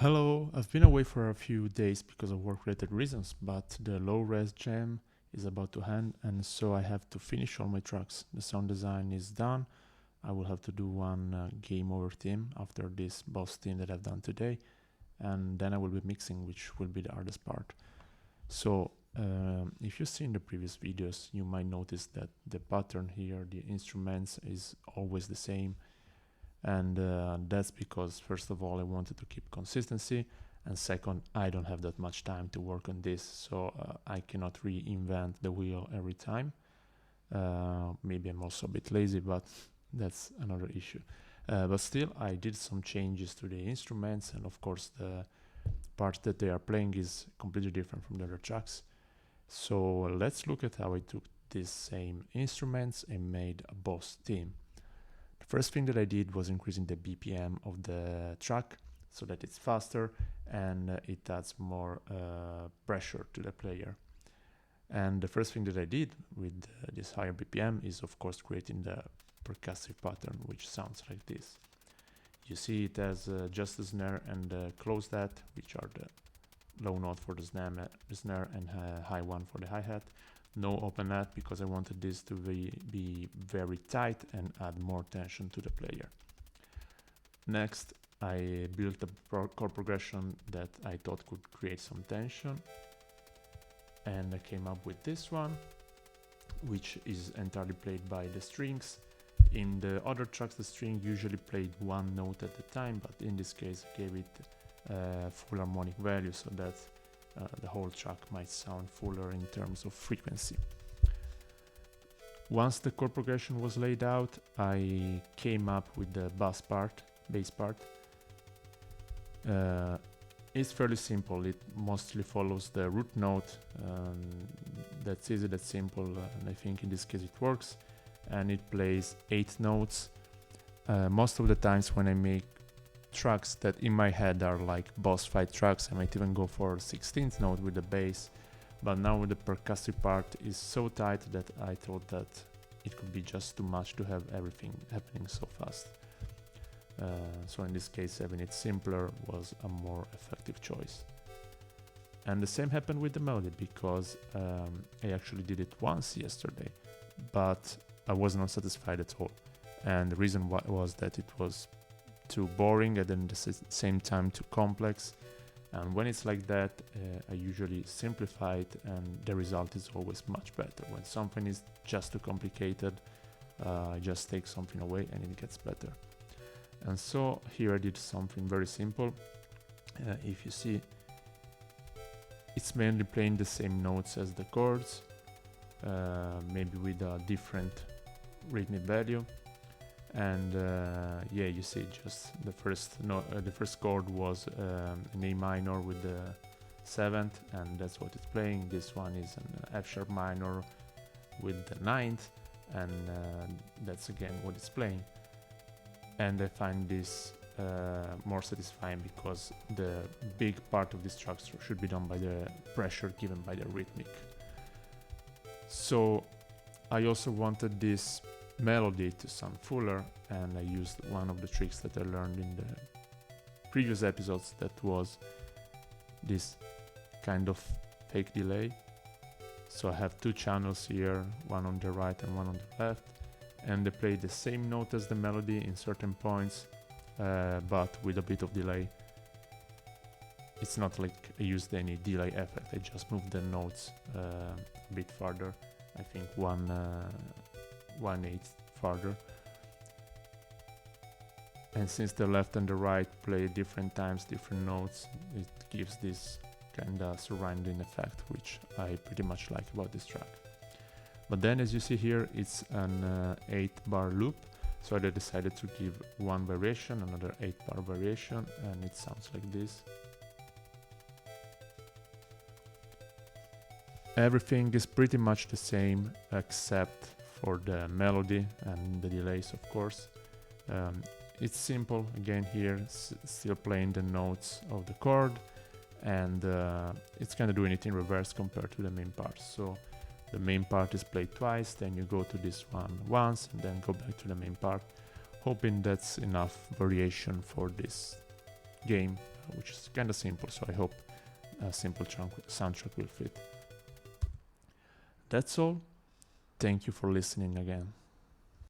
Hello, I've been away for a few days because of work-related reasons, but the low-res jam is about to end, and so I have to finish all my tracks. The sound design is done. I will have to do one game over theme after this boss theme that I've done today, and then I will be mixing, which will be the hardest part. So, if you've seen the previous videos, you might notice that the pattern here, the instruments, is always the same. And that's because, first of all, I wanted to keep consistency, and second, I don't have that much time to work on this, so I cannot reinvent the wheel every time. Maybe I'm also a bit lazy, but that's another issue. But still, I did some changes to the instruments, and of course the part that they are playing is completely different from the other tracks. So let's look at how I took these same instruments and made a boss theme. The first thing that I did was increasing the BPM of the track so that it's faster and it adds more pressure to the player. And the first thing that I did with this higher BPM is of course creating the percussive pattern, which sounds like this. You see it has just the snare and the close that, which are the low note for the snare and high one for the hi-hat. No open hat because I wanted this to be very tight and add more tension to the player. Next, I built a chord progression that I thought could create some tension, and I came up with this one, which is entirely played by the strings. In the other tracks, the string usually played one note at a time, but in this case I gave it full harmonic value so that the whole track might sound fuller in terms of frequency. Once the chord progression was laid out, I came up with the bass part. It's fairly simple. It mostly follows the root note. That's easy, that's simple, and I think in this case it works. And it plays 8 notes. Most of the times when I make tracks that in my head are like boss fight tracks, I might even go for 16th note with the bass, but now with the percussive part is so tight that I thought that it could be just too much to have everything happening so fast. So in this case, having it simpler was a more effective choice. And the same happened with the melody, because I actually did it once yesterday, but I was not satisfied at all. And the reason was that it was too boring and then at the same time too complex. And when it's like that, I usually simplify it, and the result is always much better. When something is just too complicated, I just take something away and it gets better. And so here I did something very simple. If you see, it's mainly playing the same notes as the chords, maybe with a different rhythmic value. And yeah, you see, just the first chord was an A minor with the 7th, and that's what it's playing. This one is an F sharp minor with the 9th, and that's again what it's playing. And I find this more satisfying because the big part of this track should be done by the pressure given by the rhythmic. So I also wanted this melody to sound fuller, and I used one of the tricks that I learned in the previous episodes, that was this kind of fake delay. So I have 2 channels here, one on the right and one on the left, and they play the same note as the melody in certain points, but with a bit of delay. It's not like I used any delay effect, I just moved the notes a bit farther, I think 1/8 farther. And since the left and the right play different times, different notes, it gives this kind of surrounding effect, which I pretty much like about this track. But then, as you see here, it's an 8-bar loop, so I decided to give one variation, another 8-bar variation, and it sounds like this. Everything is pretty much the same except for the melody and the delays, of course. It's simple again here, still playing the notes of the chord, and it's kind of doing it in reverse compared to the main part. So the main part is played twice, then you go to this one once, and then go back to the main part, hoping that's enough variation for this game. which is kind of simple. So I hope a simple soundtrack will fit. That's all. Thank you for listening again.